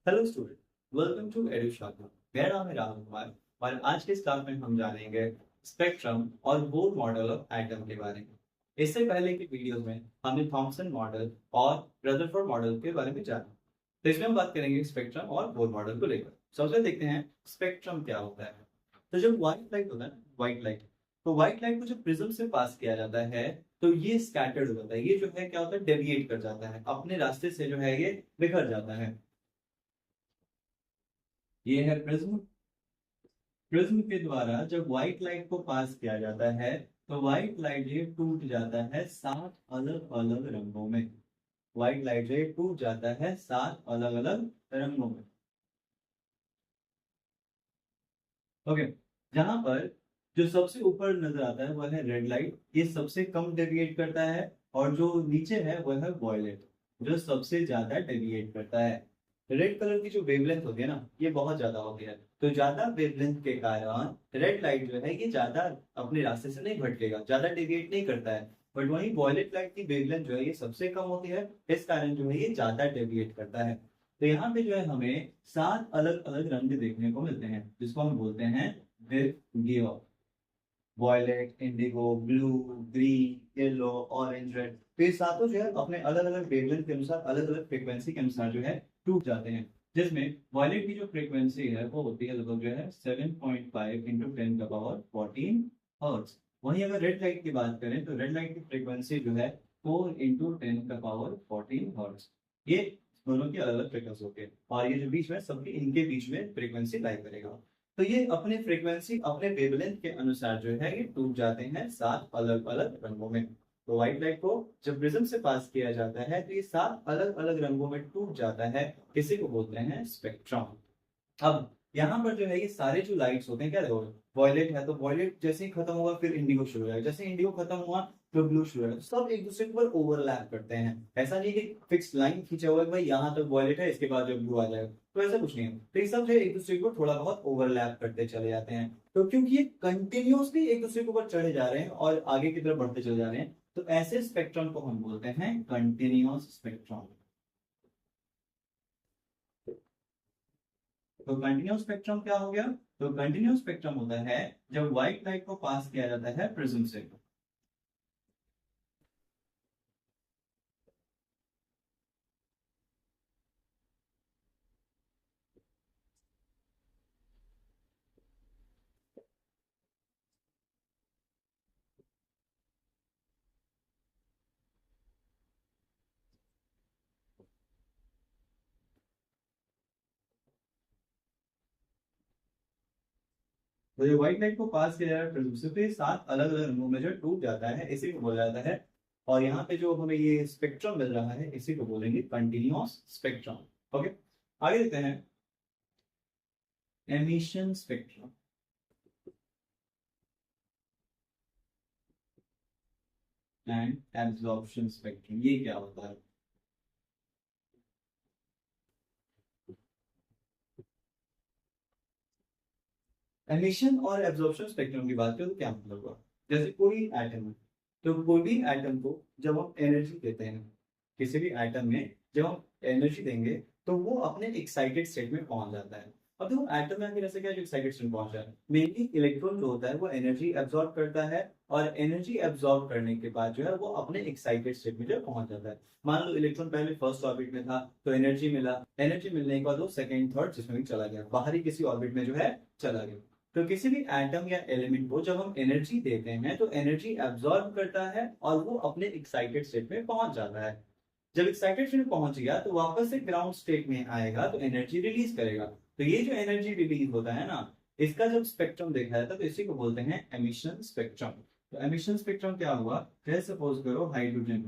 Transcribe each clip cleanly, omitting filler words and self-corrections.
Hello student, welcome to Edushakha. मेरा नाम है राहुल कुमार और आज के इस क्लास में हम जानेंगे स्पेक्ट्रम और बोर मॉडल ऑफ एटम के बारे में। इससे पहले की वीडियो में हमने थॉमसन मॉडल और रदरफोर्ड मॉडल के बारे में जाना। तो इसमें हम बात करेंगे स्पेक्ट्रम और बोर मॉडल को लेकर। सबसे देखते हैं स्पेक्ट्रम क्या होता है। तो जब व्हाइट लाइट होता है ना, व्हाइट लाइट, तो व्हाइट लाइट को जब प्रिज्म से पास किया जाता है तो ये स्कैटर्ड होता है। ये जो है क्या होता है, डेविएट कर जाता है, अपने रास्ते से जो है ये बिखर जाता है। ये है प्रिज्म। प्रिज्म के द्वारा जब व्हाइट लाइट को पास किया जाता है तो व्हाइट लाइट रे टूट जाता है 7 अलग अलग रंगों में। व्हाइट लाइट रे टूट जाता है 7 अलग अलग रंगों में। ओके। जहां पर जो सबसे ऊपर नजर आता है वह है रेड लाइट, ये सबसे कम डेविएट करता है। और जो नीचे है वह है वॉयलेट, जो सबसे ज्यादा डेविएट करता है। रेड कलर की जो वेवलेंथ होती है ना, ये बहुत ज्यादा होती है। तो ज्यादा वेवलेंथ के कारण रेड लाइट जो है ये ज्यादा अपने रास्ते से नहीं भटकेगा, ज्यादा डेविएट नहीं करता है। बट वहीं वॉयलेट लाइट की वेवलेंथ जो है ये सबसे कम होती है, इस कारण जो है ये ज्यादा डेविएट करता है। तो यहाँ पे जो है हमें 7 अलग अलग रंग देखने को मिलते हैं, जिसको हम बोलते हैं गिव। Violet, indigo, blue, green, yellow, orange, red. तो ये सातों जो है अपने अलग अलग वेवलेंथ के अनुसार, अलग अलग फ्रीक्वेंसी के अनुसार जो है टूट जाते हैं। जिसमें वॉयलेट की जो फ्रीक्वेंसी है वो होती है लगभग जो है 7.5 इंटू 10 का पावर 14 हर्ट्ज। वहीं अगर रेड लाइट की बात करें तो रेड लाइट की फ्रीक्वेंसी जो है 4 इंटू 10 का पावर 14 हर्ट्ज। ये दोनों की अलग अलग फ्रीक्वेंसी होती है और ये जो बीच में सबकी इनके बीच में फ्रीक्वेंसी लाई करेगा। तो ये अपने फ्रीक्वेंसी, अपने वेवलेंथ के अनुसार जो है ये टूट जाते हैं 7 अलग अलग रंगों में। तो व्हाइट लाइट को जब प्रिज्म से पास किया जाता है तो ये 7 अलग अलग रंगों में टूट जाता है। इसी को बोलते हैं स्पेक्ट्रम। अब यहाँ पर जो है ये सारे जो लाइट्स होते हैं, क्या देखो, वॉयलेट है तो वॉयलेट जैसे ही खत्म होगा फिर इंडिगो शुरू हो जाएगा, जैसे इंडिगो खत्म हुआ तो ब्लू शुरू हो जाएगा। सब एक दूसरे के ऊपर ओवरलैप करते हैं। ऐसा नहीं कि फिक्स लाइन खींचा हुआ है कि भाई यहाँ तक वॉयलेट है इसके बाद जो ब्लू आ जाएगा, तो ऐसा कुछ नहीं है। तो ये सब जो है एक दूसरे को थोड़ा बहुत ओवरलैप करते चले जाते हैं। तो क्योंकि ये कंटिन्यूअसली एक दूसरे के ऊपर चढ़े जा रहे हैं और आगे की तरफ बढ़ते चले जा रहे हैं, तो ऐसे स्पेक्ट्रम को हम बोलते हैं कंटिन्यूअस स्पेक्ट्रम। तो कंटिन्यूस स्पेक्ट्रम क्या हो गया? तो कंटिन्यूस स्पेक्ट्रम होता है जब व्हाइट लाइट को पास किया जाता है प्रिज्म से। तो जो व्हाइट लाइट को पास किया जाता है प्रिज्म से तो ये 7 अलग अलग रंगों में जो टूट जाता है, इसी को बोला जाता है। और यहाँ पे जो हमें ये स्पेक्ट्रम मिल रहा है इसी को बोलेंगे कंटिन्यूस स्पेक्ट्रम। ओके, आगे देखते हैं emission spectrum and absorption spectrum. ये क्या होता है? एमिशन और एब्जॉर्प्शन स्पेक्ट्रम की बात करें तो क्या मतलब हुआ? जैसे कोई एटम है, तो कोई भी एटम को जब हम एनर्जी देते हैं, किसी भी एटम में जब हम एनर्जी देंगे तो वो अपने एक्साइटेड स्टेट में पहुंच जाता है। अब देखो एटम में आखिर ऐसे क्या जो एक्साइटेड स्टेट में पहुंच जाए, मेनली इलेक्ट्रॉन जो होता है वो एनर्जी एब्जॉर्ब करता है और एनर्जी एब्जॉर्ब करने के बाद जो है वो अपने एक्साइटेड स्टेट में जो पहुंच जाता है। मान लो इलेक्ट्रॉन पहले फर्स्ट ऑर्बिट में था तो एनर्जी मिला, एनर्जी मिलने के बाद वो सेकंड थर्ड जिसमें भी चला गया, बाहरी किसी ऑर्बिट में जो है चला गया। तो किसी भी एटम या एलिमेंट को जब हम एनर्जी देते हैं तो एनर्जी एब्जॉर्ब करता है और वो अपने एक्साइटेड स्टेट में पहुंच जाता है। जब एक्साइटेड स्टेट में पहुंच गया तो वापस से ग्राउंड स्टेट में आएगा तो एनर्जी रिलीज करेगा। तो ये जो एनर्जी रिलीज होता है ना, इसका जब स्पेक्ट्रम देखा जाता है तो इसी को बोलते हैं एमिशन स्पेक्ट्रम। तो एमिशन स्पेक्ट्रम क्या हुआ? जैसे सपोज करो हाइड्रोजन,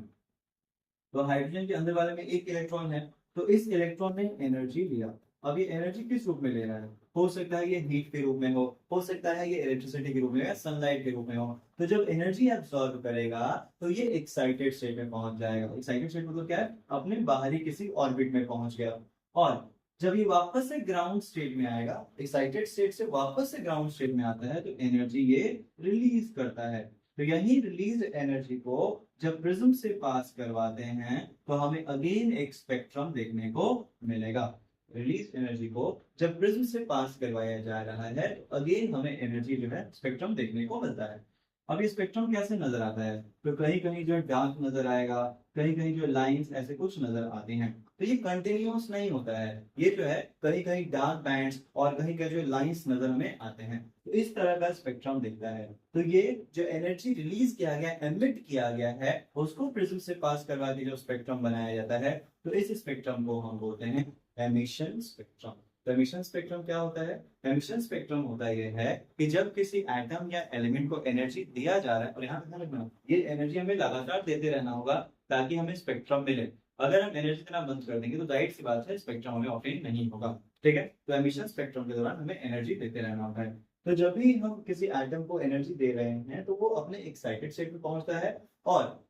तो हाइड्रोजन के अंदर वाले में एक इलेक्ट्रॉन है, तो इस इलेक्ट्रॉन ने एनर्जी लिया। अब ये एनर्जी किस रूप में ले रहा है? हो सकता है ये हीट के रूप में हो सकता है ये इलेक्ट्रिसिटी के रूप में या सनलाइट के रूप में हो। तो जब एनर्जी एब्सॉर्ब करेगा तो ये एक्साइटेड स्टेट में पहुंच जाएगा। एक्साइटेड स्टेट मतलब क्या है? अपने बाहरी किसी ऑर्बिट में पहुंच गया। और जब ये वापस से ग्राउंड स्टेट में आएगा, एक्साइटेड स्टेट से वापस से ग्राउंड स्टेट में आता है, तो एनर्जी ये रिलीज करता है। तो यही रिलीज एनर्जी को जब प्रिज्म से पास करवाते हैं तो हमें अगेन एक स्पेक्ट्रम देखने को मिलेगा। रिलीज एनर्जी को जब प्रिज्म से पास करवाया जा रहा है तो अगेन हमें एनर्जी जो है स्पेक्ट्रम देखने को मिलता है। अब ये स्पेक्ट्रम कैसे नजर आता है, तो कहीं कहीं जो डार्क नजर आएगा, कहीं कहीं जो लाइंस ऐसे कुछ नजर आती हैं। तो ये कंटिन्यूअस नहीं होता है, ये जो है कहीं कहीं डार्क बैंड्स और कहीं कहीं जो लाइंस नजर में आते हैं। तो इस तरह का स्पेक्ट्रम दिखता है। तो ये जो एनर्जी रिलीज किया गया, एमिट किया गया है, उसको प्रिज्म से पास करवा के जो स्पेक्ट्रम बनाया जाता है, तो इस स्पेक्ट्रम को हम बोलते हैं एमिशन स्पेक्ट्रम। तो एमिशन स्पेक्ट्रम क्या होता है? एमिशन स्पेक्ट्रम होता यह है कि जब किसी एटम या एलिमेंट को एनर्जी दिया जा रहा है, और यहाँ पे ध्यान रखना ये एनर्जी हमें लगातार देते रहना होगा ताकि हमें स्पेक्ट्रम मिले। अगर हम एनर्जी देना बंद कर देंगे तो जाहिर सी बात है स्पेक्ट्रम हमें ऑब्टेन नहीं होगा। ठीक है, तो एमिशन स्पेक्ट्रम के दौरान हमें एनर्जी देते रहना होता है। तो जब भी हम किसी एटम को एनर्जी दे रहे हैं तो वो अपने एक्साइटेड स्टेट में पहुंचता है, और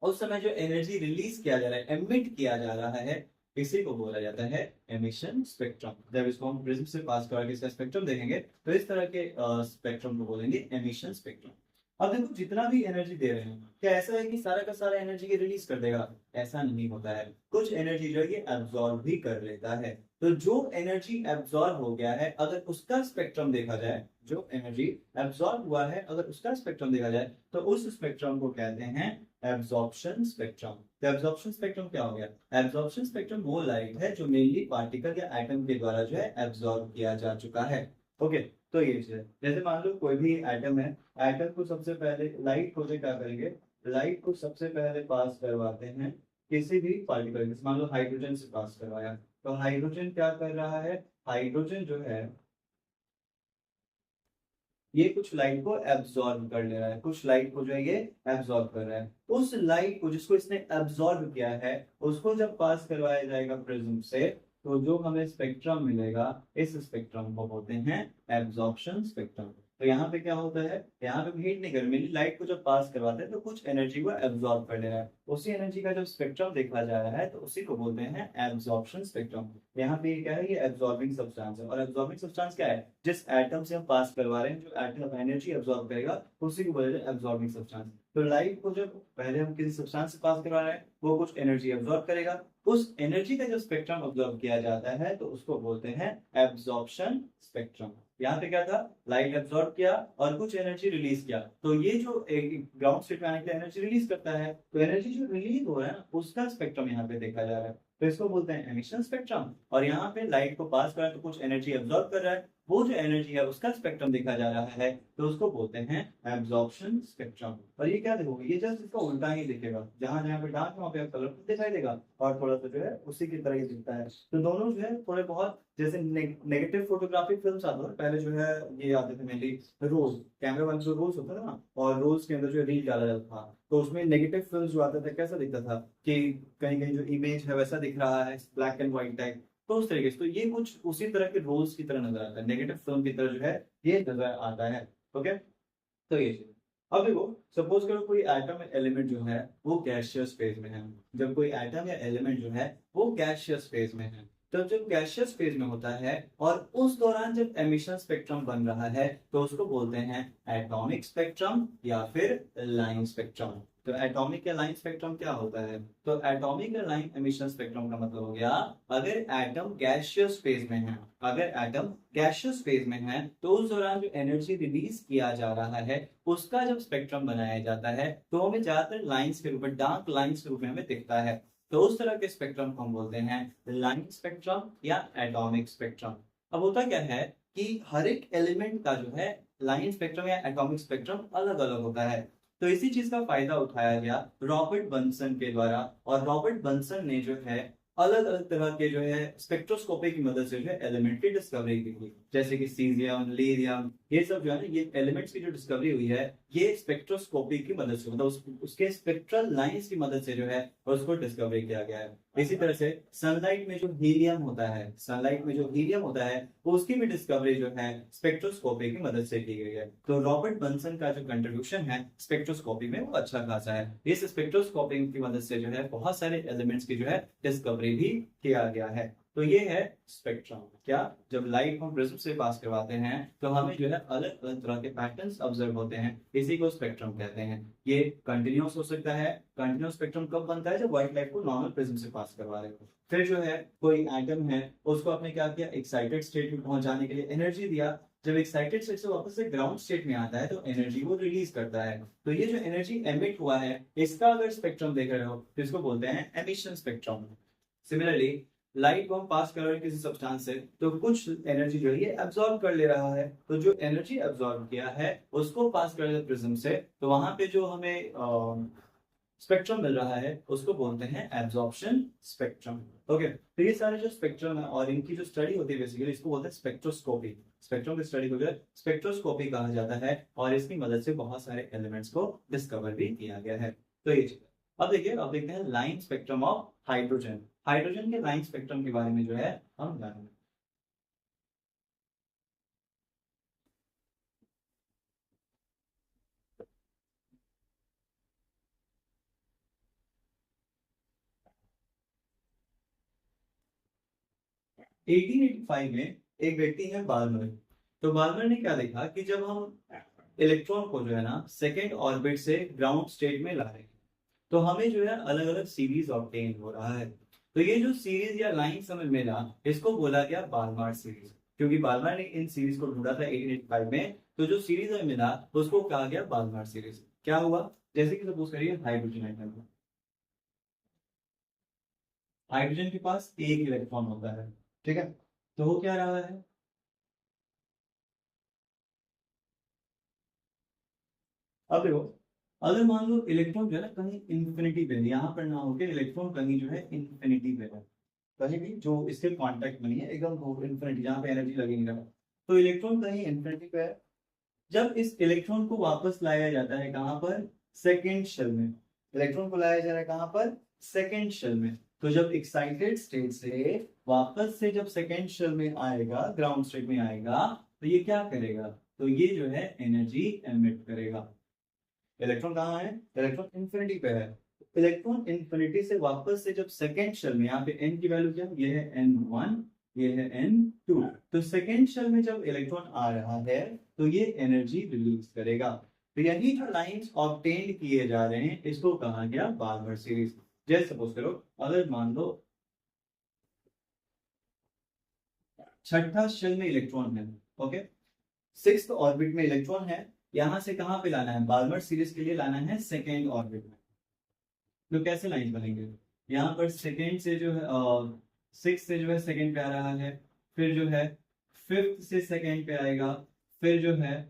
उस समय जो एनर्जी रिलीज किया जा रहा है, एमिट किया जा रहा है, इसी को बोला जाता है एमिशन स्पेक्ट्रम। जब इसको हम प्रिज्म से पास करके इसका स्पेक्ट्रम देखेंगे तो इस तरह के स्पेक्ट्रम को बोलेंगे एमिशन स्पेक्ट्रम। अब देखो जितना भी एनर्जी दे रहे हैं, क्या ऐसा है कि सारा का सारा एनर्जी के रिलीज कर देगा? ऐसा नहीं होता है, कुछ एनर्जी जो है ये एब्जॉर्ब भी कर लेता है। तो जो एनर्जी एब्जॉर्ब हो गया है अगर उसका स्पेक्ट्रम देखा जाए, जो एनर्जी एब्जॉर्ब हुआ है अगर उसका स्पेक्ट्रम देखा जाए, तो उस स्पेक्ट्रम को कहते हैं एब्जॉर्प्शन स्पेक्ट्रम। तो एब्जॉर्प्शन स्पेक्ट्रम क्या हो गया? एब्जॉर्प्शन स्पेक्ट्रम वो लाइट है जो मेनली पार्टिकल या एटम के द्वारा जो है एब्जॉर्ब किया जा चुका है। ओके, तो ये चीज है। जैसे मान लो कोई भी एटम है, एटम को सबसे पहले लाइट को क्या करेंगे, लाइट को सबसे पहले पास करवाते हैं किसी भी पार्टिकल, मान लो हाइड्रोजन से पास करवाया, तो हाइड्रोजन क्या कर रहा है, हाइड्रोजन जो है ये कुछ लाइट को एब्जॉर्ब कर ले रहा है, कुछ लाइट को जो है ये एब्जॉर्ब कर रहा है। उस लाइट को जिसको इसने एब्जॉर्ब किया है उसको जब पास करवाया जाएगा प्रिज्म से, तो जो हमें स्पेक्ट्रम मिलेगा इस स्पेक्ट्रम को बोलते हैं एब्जॉर्प्शन स्पेक्ट्रम। तो यहाँ पे क्या होता है, यहाँ पे हीट नहीं कर, मेरी लाइट को जब पास करवाते हैं तो कुछ एनर्जी को एब्जॉर्ब कर ले रहा है, उसी एनर्जी का जब स्पेक्ट्रम देखा जा रहा है तो उसी को बोलते हैं एब्जॉर्प्शन स्पेक्ट्रम। यहाँ पे क्या है, ये एब्जॉर्बिंग सब्सटेंस है। और एब्जॉर्बिंग सब्सटेंस क्या है? जिस एटम से हम पास करवा रहे हैं जो एटम एनर्जी एब्जॉर्ब करेगा उसी को बोलते हैं एब्जॉर्बिंग सब्सटेंस। तो लाइट को जब पहले हम किसी सब्सटेंस से पास करवा रहे हैं वो कुछ एनर्जी एब्जॉर्ब करेगा, उस एनर्जी का जब स्पेक्ट्रम ऑब्जर्व किया जाता है तो उसको बोलते हैं एब्जॉर्प्शन स्पेक्ट्रम। यहाँ पे क्या था, लाइट एब्जॉर्ब किया और कुछ एनर्जी रिलीज किया, तो ये जो एक ग्राउंड स्टेट में आने के लिए एनर्जी रिलीज करता है, तो एनर्जी जो रिलीज हो रहा है ना उसका स्पेक्ट्रम यहाँ पे देखा जा रहा है, तो इसको बोलते हैं एमिशन स्पेक्ट्रम। और यहाँ पे लाइट को पास कर रहा है तो कुछ एनर्जी एब्जॉर्ब कर रहा है, वो जो एनर्जी है उसका स्पेक्ट्रम देखा जा रहा है, तो उसको बोलते हैं एब्जॉर्प्शन स्पेक्ट्रम। और ये क्या देखोगे, ये जस्ट इसका उल्टा ही दिखेगा, जहां जहां पे डार्क वहां पे कलरफुल दिखाई देगा, और थोड़ा सा जो है उसी की तरह ही दिखता है। तो दोनों जो है थोड़े बहुत जैसे नेगेटिव फोटोग्राफिक फिल्म्स आते हैं पहले, जो है ये आते थे मेनली रोज, कैमरा वाले जो रोज होता था ना, और रोज के अंदर जो रील डाला जाता था, तो उसमें नेगेटिव फिल्म जो आते थे कैसा दिखता था कि कहीं कहीं जो इमेज है वैसा दिख रहा है, ब्लैक एंड व्हाइट टाइप, तो उस तरीके से। तो ये कुछ उसी तरह के रोल्स की तरह नजर आता है, नेगेटिव फिल्म की तरह जो है ये नजर आता है। ओके, तो ये चीज। अब देखो, सपोज करो कोई एटम या एलिमेंट जो है वो गैसियस फेज में है। जब कोई एटम या एलिमेंट जो है वो गैसियस फेज में है, तो जब गैसियस फेज में होता है और उस दौरान जब एमिशन स्पेक्ट्रम बन रहा है तो उसको बोलते हैं एटॉमिक स्पेक्ट्रम या फिर लाइन स्पेक्ट्रम। तो एटॉमिक या लाइन स्पेक्ट्रम क्या होता है? तो एटॉमिक या लाइन एमिशन स्पेक्ट्रम का मतलब हो गया, अगर एटम गैसियस फेज में है, अगर एटम गैसियस फेज में है तो उस दौरान जो एनर्जी रिलीज किया जा रहा है उसका जब स्पेक्ट्रम बनाया जाता है तो हमें ज्यादातर लाइंस के रूप में, डार्क लाइंस के रूप में हमें दिखता है। तो उस तरह के स्पेक्ट्रम को हम बोलते हैं लाइन स्पेक्ट्रम या एटॉमिक स्पेक्ट्रम। अब होता क्या है कि हर एक एलिमेंट का जो है लाइन स्पेक्ट्रम या एटॉमिक स्पेक्ट्रम अलग अलग होता है। तो इसी चीज का फायदा उठाया गया रॉबर्ट बंसन के द्वारा, और रॉबर्ट बंसन ने जो है अलग अलग तरह के जो है स्पेक्ट्रोस्कोपी की मदद से जो है एलिमेंट की डिस्कवरी की थी, जैसे कि सीजियम, लीथियम, ये सब जो है ना, ये एलिमेंट्स की जो डिस्कवरी हुई है ये स्पेक्ट्रोस्कोपी की मदद से, मतलब उसके स्पेक्ट्रल लाइंस की मदद से जो है उसको डिस्कवरी किया गया है। इसी तरह से सनलाइट में जो हीलियम होता है, सनलाइट में जो हीलियम होता है उसकी भी डिस्कवरी जो है स्पेक्ट्रोस्कोपी की मदद से की गई है। तो रॉबर्ट बंसन का जो कंट्रीब्यूशन है स्पेक्ट्रोस्कोपी में वो अच्छा खासा है। इस स्पेक्ट्रोस्कोपी की मदद से जो है बहुत सारे एलिमेंट्स की जो है डिस्कवरी भी किया गया है। तो ये है स्पेक्ट्रम। क्या, जब लाइट हम प्रिज्म से पास करवाते हैं तो हमें जो है अलग अलग तरह के पैटर्न्स ऑब्जर्व होते हैं, इसी को स्पेक्ट्रम कहते हैं। ये कंटिन्यूस हो सकता है। कंटिन्यूस स्पेक्ट्रम कब बनता है, जब व्हाइट लाइट को नॉर्मल प्रिज्म से पास करवा रहे हो। फिर जो है कोई एटम है, उसको आपने क्या किया, एक्साइटेड स्टेट में पहुंचाने के लिए एनर्जी दिया। जब एक्साइटेड स्टेट से वापस से ग्राउंड स्टेट में आता है तो एनर्जी को रिलीज करता है। तो ये जो एनर्जी एमिट हुआ है, इसका अगर स्पेक्ट्रम देख रहे हो तो इसको बोलते हैं एमिशन स्पेक्ट्रम। सिमिलरली लाइट को हम पास कर रहे हैं किसी सब्सटेंस से, तो कुछ एनर्जी जो है ये एब्जॉर्ब कर ले रहा है। तो जो एनर्जी एब्जॉर्ब किया है उसको पास कर रहे हैं प्रिज्म से, तो वहां पे जो हमें स्पेक्ट्रम मिल रहा है उसको बोलते हैं एब्जॉर्प्शन स्पेक्ट्रम। ओके, तो ये सारे जो स्पेक्ट्रम है और इनकी जो स्टडी होती है बेसिकली इसको बोलते हैं स्पेक्ट्रोस्कोपी। स्पेक्ट्रम की स्टडी को जो है स्पेक्ट्रोस्कोपी कहा जाता है, और इसकी मदद से बहुत सारे एलिमेंट्स को डिस्कवर भी किया गया है। तो ये चीज। अब देखिए, अब देखते हैं line spectrum of hydrogen. Hydrogen के लाइन स्पेक्ट्रम के बारे में जो है हम जानेंगे। एटीन एटी फाइव में एक व्यक्ति है बाल्मर। तो बाल्मर ने क्या देखा कि जब हम इलेक्ट्रॉन को जो है ना सेकेंड ऑर्बिट से ग्राउंड स्टेट में ला रहे हैं, तो हमें जो है अलग अलग सीरीज ऑब्टेन हो रहा है। तो ये जो सीरीज या लाइन हमें मिला, इसको बोला गया बाल्मार सीरीज, क्योंकि बाल्मार ने इन सीरीज को ढूंढा था 1885 में। तो जो सीरीज हमें मिला उसको कहा गया बाल्मार सीरीज। क्या हुआ, जैसे कि सपोज करिए हाइड्रोजन एटम। हाइड्रोजन के पास एक इलेक्ट्रॉन होता है, ठीक है। तो वो क्या रहा है, अब देखो, अगर मान लो इलेक्ट्रॉन जो है ना कहीं इंफिनिटी पे है, यहाँ पर ना होकर इलेक्ट्रॉन कहीं जो है इंफिनिटी पे है, कहीं भी जो इसके कांटेक्ट में नहीं है, एकदम इंफिनिटी जहाँ पे एनर्जी लगी नहीं रहा, तो इलेक्ट्रॉन कहीं इंफिनिटी पे है। जब इस इलेक्ट्रॉन को वापस लाया जाता है कहाँ पर, सेकेंड शेल में। इलेक्ट्रॉन को लाया जा रहा है कहाँ पर, सेकेंड शेल में। तो जब एक्साइटेड स्टेट से वापस से जब सेकेंड शेल में आएगा, ग्राउंड स्टेट में आएगा, तो ये क्या करेगा, तो ये जो है एनर्जी एमिट करेगा। इलेक्ट्रॉन कहाँ है, इलेक्ट्रॉन इंफिनिटी पे है। इलेक्ट्रॉन इंफिनिटी से वापस से जब सेकेंड शेल में, यहाँ पे एन की वैल्यू क्या है, ये है n1, ये है n2। तो सेकेंड शेल में जब इलेक्ट्रॉन आ रहा है तो ये एनर्जी रिलीज करेगा। तो यही जो लाइंस ऑब्टेन किए जा रहे हैं इसको कहा गया बाल्मर सीरीज। जैसे सपोज करो, अगर मान लो छठा शेल में इलेक्ट्रॉन है, ओके, सिक्स्थ ऑर्बिट में इलेक्ट्रॉन है, यहां से कहां पे लाना है, बाल्मर सीरीज के लिए लाना है सेकेंड ऑर्बिट में। तो कैसे लाइन बनेंगे, यहाँ पर सेकेंड से जो है सिक्स से जो है सेकेंड पे आ रहा है, फिर जो है फिफ्थ से सेकेंड पे आएगा, फिर जो है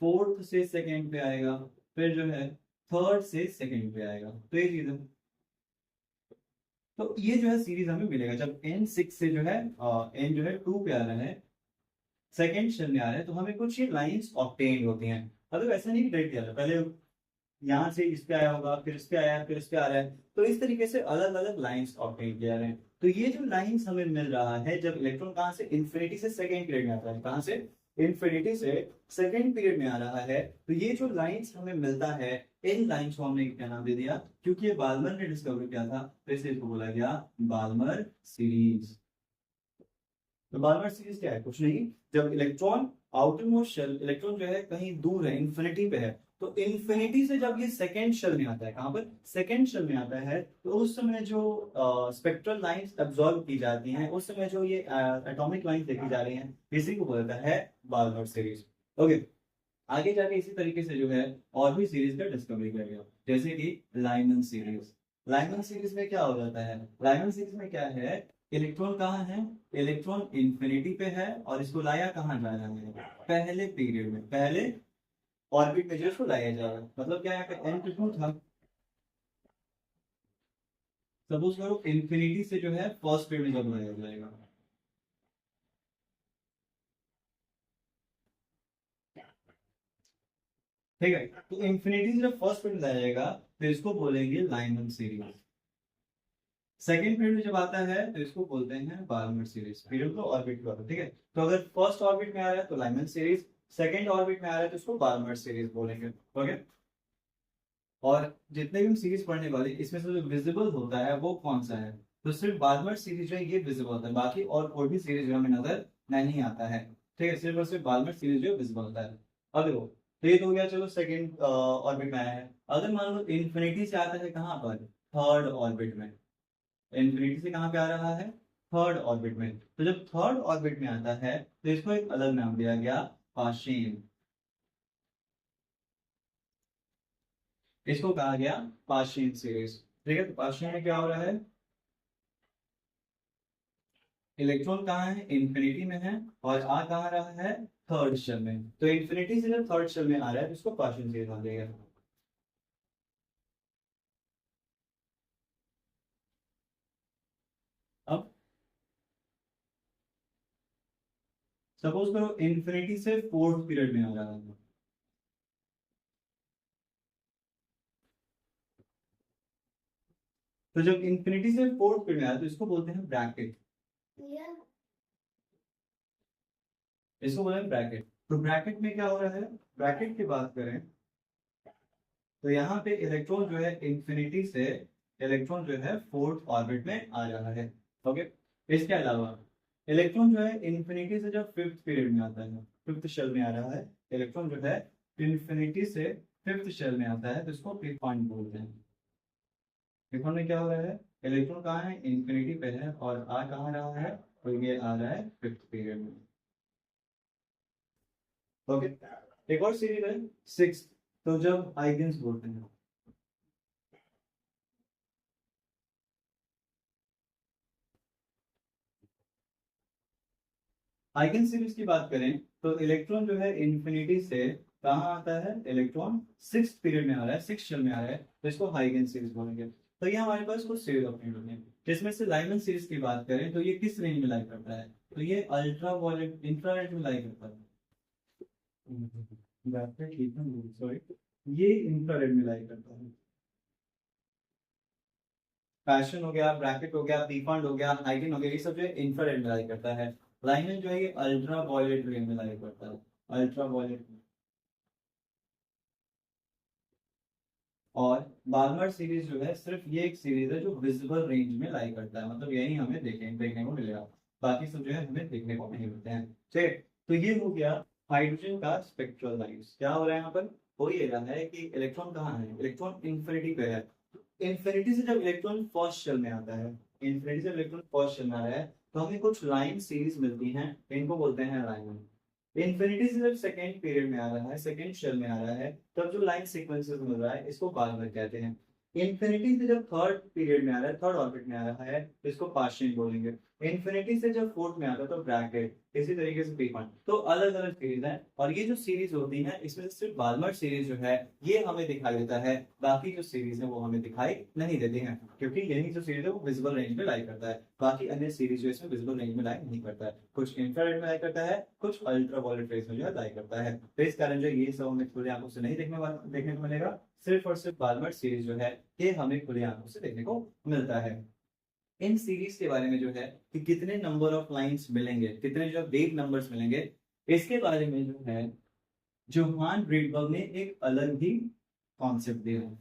फोर्थ से सेकेंड पे आएगा, फिर जो है थर्ड से सेकेंड पे आएगा। तो ये चीज है। तो ये जो है सीरीज हमें मिलेगा जब एन सिक्स से जो है एन जो है टू पे आ रहा है, सेकेंड शेल में आ रहा है, तो हमें कुछ ये लाइंस ऑब्टेन होती हैं। मतलब ऐसा नहीं कि डायरेक्ट किया था, पहले यहाँ से इस पे आया होगा, फिर इस पे आया, फिर इस पे आ रहा है, तो इस तरीके से अलग अलग लाइंस ऑब्टेन किया रहे हैं। तो ये जो लाइंस हमें मिल रहा है जब इलेक्ट्रॉन कहाँ से, इंफिनिटी से सेकेंड पीरियड में आता है, कहाँ से, इंफिनिटी से सेकेंड पीरियड में आ रहा है, तो ये जो लाइंस हमें मिलता है, इन लाइंस को हमने क्या नाम दे दिया, क्योंकि ये बाल्मर ने डिस्कवर किया था तो इसे इसको बोला गया बाल्मर सीरीज। तो बाल्मर सीरीज क्या है, कुछ नहीं, जब electron outermost shell, electron जो है कहीं दूर है, इंफिनिटी पे है, तो इंफिनिटी से जब ये सेकेंड शेल में आता है, कहां पर, सेकेंड शेल में आता है, तो उस समय जो स्पेक्ट्रल लाइंस एब्जॉर्ब की जाती हैं, उस समय जो ये एटॉमिक लाइंस देखी जा रही हैं, इसी को बोलता है बाल्मर सीरीज। ओके, आगे जाके इसी तरीके से जो है और भी सीरीज का डिस्कवरी किया गया, जैसे कि लाइमन सीरीज। लाइमन सीरीज में क्या हो जाता है, लाइमन सीरीज में क्या है, इलेक्ट्रॉन कहाँ है, इलेक्ट्रॉन इंफिनिटी पे है, और इसको लाया कहाँ जा रहा है, पहले पीरियड में, पहले ऑर्बिट में जो इसको लाया जा रहा है। मतलब क्या यहाँ पे एन कितना था, सपोज करो इंफिनिटी से जो है फर्स्ट पीरियड में जब लाया जाएगा, ठीक है, तो इंफिनिटी से जब फर्स्ट पीरियड लाया जाएगा तो इसको बोलेंगे लाइमन सीरीज। सेकेंड पीरियड में जब आता है तो इसको बोलते हैं बाल्मर सीरीज, पीरियड को ऑर्बिट को, ठीक है। तो अगर फर्स्ट ऑर्बिट में आ रहा है तो लाइमन सीरीज, सेकेंड ऑर्बिट में आ रहा है तो इसको बाल्मर सीरीज बोलेंगे। ओके, और जितने भी हम सीरीज पढ़ने वाले इसमें से जो विजिबल होता है वो कौन सा है, तो सिर्फ बार्मर सीरीज जो है ये विजिबल होता है, बाकी और कोई भी सीरीज जो हमें नजर नहीं आता है। ठीक है, सिर्फ और सिर्फ बार्मर सीरीज जो विजिबल होता है। अब देखो, तो ये तो हो गया, चलो सेकंड ऑर्बिट में आया है। अगर मान लो इन्फिनिटी से आता है कहाँ पर, थर्ड ऑर्बिट में, इन्फिनिटी से कहाँ पे आ रहा है, थर्ड ऑर्बिट में। तो जब थर्ड ऑर्बिट में आता है तो इसको एक अलग नाम दिया गया, पाशीन। इसको कहा गया पाशीन सीरीज। ठीक है, तो पाशीन में क्या हो रहा है, इलेक्ट्रॉन कहाँ है, इन्फिनिटी में है, और आ कहाँ रहा है, थर्ड शेल में। तो इन्फिनिटी से जब थर्ड शेल में आ रहा है तो इसको पाशीन सीरीज मान देगा। अब सपोज करो इन्फिनिटी से फोर्थ पीरियड में आ रहा है, तो जब इन्फिनिटी से फोर्थ पीरियड में आया तो इसको बोलते हैं ब्रैकेट। इसको बोलते हैं ब्रैकेट। तो ब्रैकेट में क्या हो रहा है, ब्रैकेट की बात करें तो यहाँ पे इलेक्ट्रॉन जो है इन्फिनिटी से, इलेक्ट्रॉन जो है फोर्थ ऑर्बिट में आ रहा है। ओके, इसके अलावा इलेक्ट्रॉन जो है इन्फिनिटी से जब फिफ्थ पीरियड में आता है, फिफ्थ शेल में आ रहा है, इलेक्ट्रॉन जो है इन्फिनिटी से फिफ्थ शेल में आता है तो इसको पिक पॉइंट बोलते हैं। पिक पॉइंट में क्या हो रहा है, इलेक्ट्रॉन कहाँ है, इन्फिनिटी पे है, और आ कहाँ रहा है, तो ये आ रहा है फिफ्थ पीरियड में। ओके, एक और सीरीज है सिक्स, तो जब आइगन्स बोलते हैं, आइगन सीरीज की बात करें तो इलेक्ट्रॉन जो है इन्फिनिटी से कहाँ आता है, इलेक्ट्रॉन सिक्स पीरियड में आ रहा है, सिक्स शेल में आ रहा है, तो इसको हाइगन सीरीज बोलेंगे। तो ये हमारे पास कुछ सीरीज ऑफ होंगे, जिसमें से लाइमन सीरीज की बात करें तो ये किस रेंज में लाई करता है, तो ये अल्ट्रा वायलेट इंफ्रारेड में लाई करता है। सॉरी, ये इंफ्रारेड में लाई करता है। फैशन हो गया, ब्रैकेट हो गया, पीफॉन्ट हो गया, हाइगन हो गया, ये सब जो है इंफ्रारेड में लाई करता है। लाइमन जो है ये अल्ट्रा वायलेट रेंज में लाई करता है, अल्ट्रा वायलेट। और बार्मर सीरीज जो है सिर्फ ये एक सीरीज है जो विजिबल रेंज में लाई करता है, मतलब यही हमें देखने को मिलेगा, बाकी सब जो है हमें देखने को नहीं मिलते हैं। ठीक है, तो ये हो गया हाइड्रोजन का स्पेक्ट्रल लाइन्स। क्या हो रहा है यहाँ पर, हो ये रहा है कि इलेक्ट्रॉन कहाँ है, इलेक्ट्रॉन इन्फिनिटी पे है। इन्फिनिटी से जब इलेक्ट्रॉन फर्स्ट शेल में आता है, इन्फिनिटी से इलेक्ट्रॉन फर्स्ट शेल में आ रहा है, तो हमें कुछ लाइन सीरीज मिलती हैं, इनको बोलते हैं लाइन। इन्फिनिटी से जब सेकेंड पीरियड में आ रहा है, सेकेंड शेल में आ रहा है, तब जो लाइन सीक्वेंसेस मिल रहा है इसको बार्मर कहते हैं। इन्फिनिटी से जब थर्ड पीरियड में आ रहा है, थर्ड ऑर्बिट में आ रहा है, तो इसको पार्शियल बोलेंगे। इन्फिनिटी से जब फोर्थ में आता है तो ब्रैकेट, इसी तरीके से पीपन। तो अलग अलग सीरीज है, और ये जो सीरीज होती है इसमें से सिर्फ बार्मर सीरीज जो है ये हमें दिखाई देता है, बाकी जो सीरीज है वो हमें दिखाई नहीं देती है, क्योंकि यही जो सीरीज है वो विजिबल रेंज में लाई करता है। बाकी अन्य सीरीज जो इसमें विजिबल रेंज में लाई नहीं करता है, कुछ इंफ्रारेड में लाई करता है, कुछ अल्ट्रा वायलेट रेज में जो है लाई करता है। तो इस कारण जो ये सब हमें खुली आंखों से नहीं देखने को मिलेगा, सिर्फ और सिर्फ बार्मर सीरीज जो है ये हमें खुली आंखों से देखने को मिलता है। इन सीरीज के बारे में जो है कि कितने नंबर ऑफ लाइंस मिलेंगे, कितने जो वेव नंबर्स मिलेंगे, इसके बारे में जो है जोहान रीडबर्ग ने एक अलग ही कॉन्सेप्ट दिया है।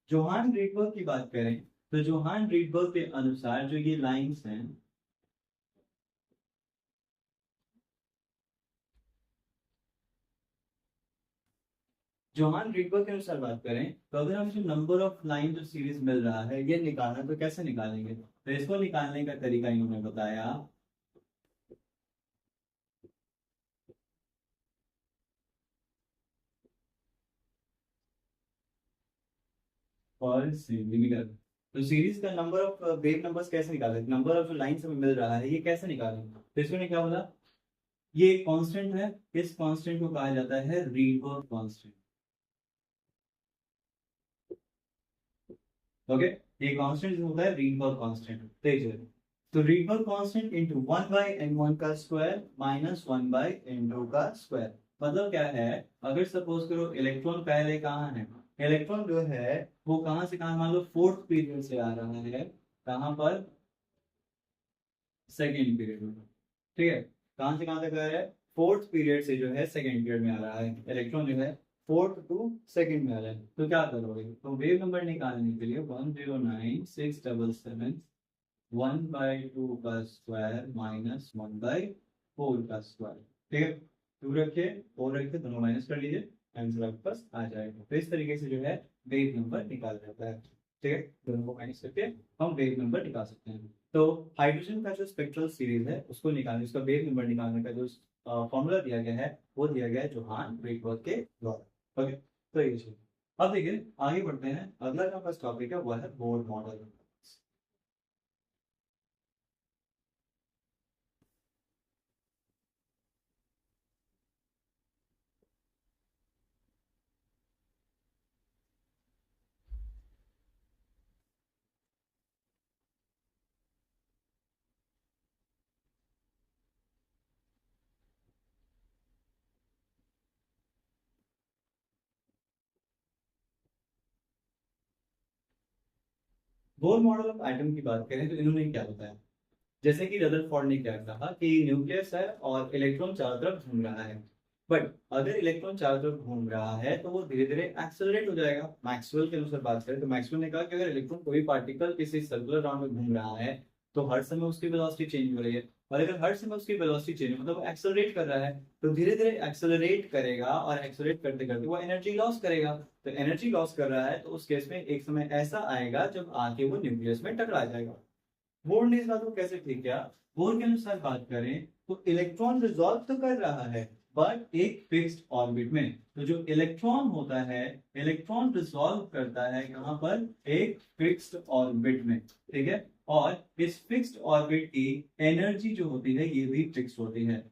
जोहान रीडबर्ग की बात करें तो जोहान रीडबर्ग के अनुसार जो ये लाइंस हैं, जोहान रीडबर्ग के अनुसार बात करें तो अगर हम जो नंबर ऑफ लाइन जो सीरीज मिल रहा है ये निकालना, तो कैसे निकालेंगे, तो इसको निकालने का तरीका इन्होंने बताया, पर सेंटीमीटर। तो सीरीज का नंबर ऑफ वेव नंबर्स कैसे निकालें, नंबर ऑफ जो लाइन हमें मिल रहा है ये कैसे निकालें, तो इसमें क्या बोला, ये कांस्टेंट है, इस कांस्टेंट को कहा जाता है रीडबर्ग कांस्टेंट। ओके, ये कांस्टेंट जो होता है रीडबर्ग कांस्टेंट। देखिए, तो रीडबर्ग कांस्टेंट इनटू 1/n1 का स्क्वायर माइनस 1/n2 का स्क्वायर। मतलब क्या है, अगर सपोज करो इलेक्ट्रॉन पहले कहाँ है, इलेक्ट्रॉन जो है वो कहाँ से कहाँ, मान लो फोर्थ पीरियड से आ रहा है, कहाँ पर, सेकेंड पीरियड में। ठीक है, कहाँ से कहाँ तक आ रहा है, फोर्थ पीरियड से जो है सेकेंड पीरियड में आ रहा है इलेक्ट्रॉन जो है, फोर्थ टू सेकंड में आ जाए तो क्या करोगे? तो वेव नंबर निकालने के लिए 109,677 1/2 का स्क्वायर माइनस 1/4 का स्क्वायर, ठीक है। 2 रखे 4 रखे, दोनों माइनस कर लीजिए, आंसर आपके पास आ जाएगा। तो इस तरीके से जो है वेव नंबर निकाला जाता है, ठीक है। दोनों को माइनस करके हम वेव नंबर निकाल सकते हैं। तो हाइड्रोजन का जो स्पेक्ट्रल सीरीज है उसको निकालने, उसका वेव नंबर निकालने का जो फॉर्मूला दिया गया है वो दिया गया है जोहान ब्रेकवर्थ के द्वारा, ओके। तो ये चीज, अब देखिए आगे बढ़ते हैं। अगला जो हमारा टॉपिक है वो है Bohr model. Bohr model of atom की बात करें तो इन्होंने क्या बताया, जैसे कि रदरफोर्ड ने क्या कहा कि न्यूक्लियस है और इलेक्ट्रॉन चारों तरफ घूम रहा है, बट अगर इलेक्ट्रॉन चारों तरफ घूम रहा है तो वो धीरे धीरे एक्सेलरेट हो जाएगा। मैक्सवेल के अनुसार बात करें तो मैक्सवेल ने कहा कि अगर इलेक्ट्रॉन कोई पार्टिकल किसी सर्कुलर राउंड में घूम रहा है तो हर समय उसकी वेलोसिटी चेंज हो रही है, और अगर हर समय उसकी वेलोसिटी चेंज मतलब एक्सेलरेट कर रहा है तो धीरे धीरे एक्सेलरेट करेगा, और एक्सेलरेट करते करते वो एनर्जी लॉस करेगा। तो एनर्जी लॉस कर रहा है तो उस केस में एक समय ऐसा आएगा जब आके वो न्यूक्लियस में टकरा जाएगा। बोर्ड ने इस बात को कैसे ठीक किया? बोर्ड के अनुसार बात करें तो इलेक्ट्रॉन रिजॉल्व तो कर रहा है बट एक फिक्स्ड ऑर्बिट में। तो जो इलेक्ट्रॉन होता है, इलेक्ट्रॉन रिजॉल्व करता है कहां पर? एक फिक्स्ड ऑर्बिट में, ठीक है। और इस फिक्स्ड ऑर्बिट की एनर्जी जो होती है ये भी फिक्स होती है।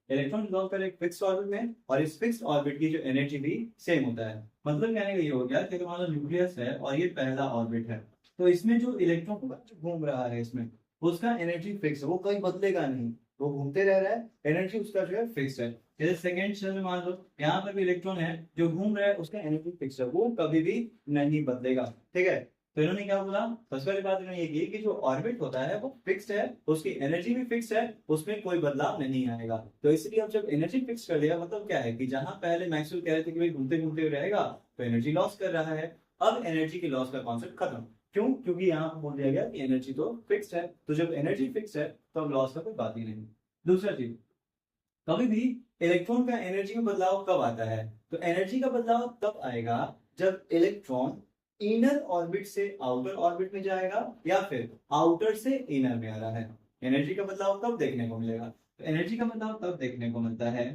इलेक्ट्रॉन रिजॉल्व कर एक फिक्स ऑर्बिट में, और इस फिक्स ऑर्बिट की जो एनर्जी भी सेम होता है। मतलब कहने का ये हो गया कि हमारा न्यूक्लियस है और ये पहला ऑर्बिट है, तो इसमें जो इलेक्ट्रॉन घूम रहा है इसमें उसका एनर्जी फिक्स है, वो कहीं बदलेगा नहीं, वो घूमते रह रहा है, एनर्जी उसका जो है फिक्स है। जैसे सेकेंड शेल में मान लो यहाँ पर भी इलेक्ट्रॉन है जो घूम रहा है, उसका एनर्जी फिक्स है, वो कभी भी नहीं बदलेगा, ठीक है। तो इन्होंने क्या बोला? सबसे पहली बात इन्होंने ये की कि जो ऑर्बिट होता है वो फिक्स्ड है, उसकी एनर्जी भी फिक्स है, उसमें कोई बदलाव नहीं आएगा। तो इसलिए अब जब एनर्जी फिक्स कर दिया मतलब क्या है कि जहां पहले मैक्सवेल कह रहे थे कि भाई घूमते घूमते रहेगा तो एनर्जी लॉस कर रहा है, अब एनर्जी के लॉस का कॉन्सेप्ट खत्म। क्यों? क्योंकि यहाँ पर बोल दिया गया कि एनर्जी तो फिक्स्ड है, तो जब एनर्जी फिक्स है तो अब लॉस का कोई बात ही नहीं। दूसरा चीज, कभी भी इलेक्ट्रॉन का एनर्जी में बदलाव कब आता है? तो एनर्जी का बदलाव तब आएगा जब इलेक्ट्रॉन इनर ऑर्बिट से आउटर ऑर्बिट में जाएगा या फिर आउटर से इनर में आ रहा है। एनर्जी का बदलाव तब देखने को मिलेगा, तो एनर्जी का बदलाव तब देखने को मिलता है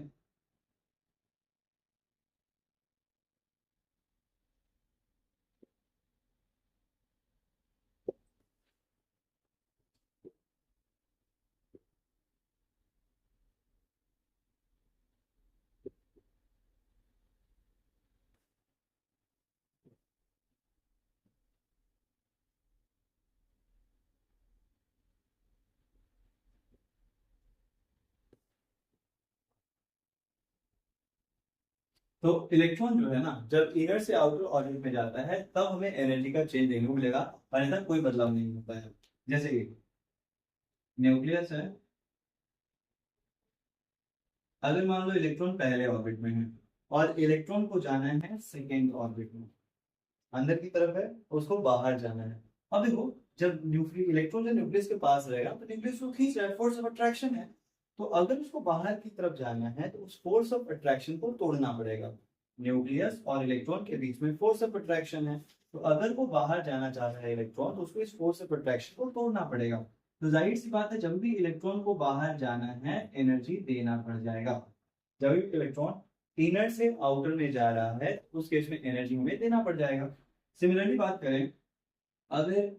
तो इलेक्ट्रॉन जो है ना जब इनर से आउटर ऑर्बिट में जाता है तब हमें एनर्जी का चेंज देखने को मिलेगा, अन्यथा कोई बदलाव नहीं होता है। जैसे कि न्यूक्लियस है, अगर मान लो इलेक्ट्रॉन पहले ऑर्बिट में है और इलेक्ट्रॉन को जाना है सेकेंड ऑर्बिट में, अंदर की तरफ है, उसको बाहर जाना है। अब देखो जब न्यूक्लियस इलेक्ट्रॉन जो न्यूक्लियस के पास रहेगा तो न्यूक्लियस को खींच रहा है, फोर्स ऑफ अट्रैक्शन है। तो अगर उसको बाहर की तरफ जाना है तो उस फोर्स ऑफ अट्रैक्शन को तोड़ना पड़ेगा। न्यूक्लियस और इलेक्ट्रॉन के बीच में फोर्स ऑफ अट्रैक्शन है, तो अगर वो बाहर जाना चाह रहा है इलेक्ट्रॉन तो उसको इस फोर्स ऑफ अट्रैक्शन को तोड़ना पड़ेगा। तो जाहिर सी बात है जब भी इलेक्ट्रॉन को बाहर जाना है एनर्जी देना पड़ जाएगा। जब भी इलेक्ट्रॉन इनर से आउटर में जा रहा है उस केस में एनर्जी हमें देना पड़ जाएगा। सिमिलरली बात करें, अगर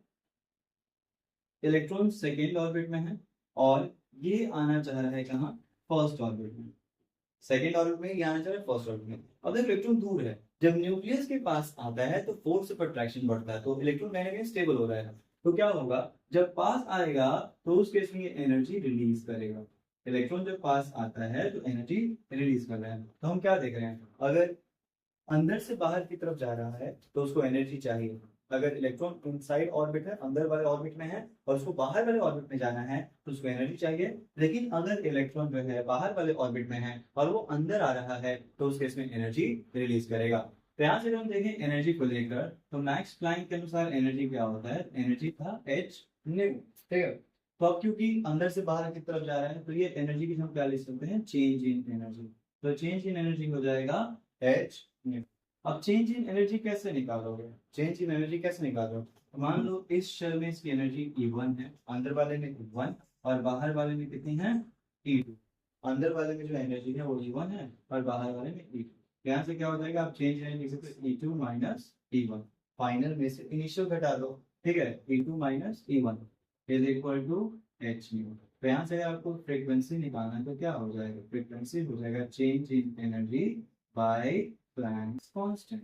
इलेक्ट्रॉन सेकेंड ऑर्बिट में है और ये आना चाह रहा है कहाँ? फर्स्ट ऑर्बिट में। सेकेंड ऑर्बिट में ये आना चाह रहा है फर्स्ट ऑर्बिट में। अब इलेक्ट्रॉन दूर है, जब न्यूक्लियस के पास आता है तो फोर्स ऑफ अट्रैक्शन बढ़ता है, तो इलेक्ट्रॉन कहीं ना कहीं स्टेबल हो रहा है। तो क्या होगा? जब पास आएगा तो उस केस में ये एनर्जी रिलीज करेगा। इलेक्ट्रॉन जब पास आता है तो एनर्जी रिलीज कर रहा है। तो हम क्या देख रहे हैं, अगर अंदर से बाहर की तरफ जा रहा है तो उसको एनर्जी चाहिए, अगर इलेक्ट्रॉन इनसाइड ऑर्बिट है, अंदर वाले ऑर्बिट में है, और उसको बाहर वाले ऑर्बिट में जाना है तो उसको एनर्जी चाहिए। लेकिन अगर इलेक्ट्रॉन जो है बाहर वाले ऑर्बिट में है और वो अंदर आ रहा है तो उस केस में एनर्जी रिलीज करेगा। तो यहाँ से हम देखें एनर्जी को लेकर, तो मैक्स प्लैंक के अनुसार एनर्जी क्या होता है, एनर्जी था एच न्यू, ठीक है। तो अब क्योंकि अंदर से बाहर की तरफ जा रहा है तो ये एनर्जी की हम क्या लिख सकते हैं, चेंज इन एनर्जी। तो चेंज इन एनर्जी हो जाएगा एच न्यू। अब चेंज इन एनर्जी कैसे निकालोगे, चेंज इन एनर्जी कैसे निकालोगे, तो मान लो इस शेल में इसकी एनर्जी E1 है, अंदर वाले में E1 और बाहर वाले में कितनी है E2। अंदर वाले में जो एनर्जी है वो E1 है और बाहर वाले में E2। यहाँ से क्या हो जाएगा, आप चेंज एनर्जी लिख सकते हो E2 माइनस E1, फाइनल में से इनिशियल घटा दो, ठीक है, E2 minus E1 is equal to H nu. तो यहाँ से आपको फ्रीक्वेंसी निकालना है तो क्या हो जाएगा, फ्रीक्वेंसी हो जाएगा change in energy by Planck's constant,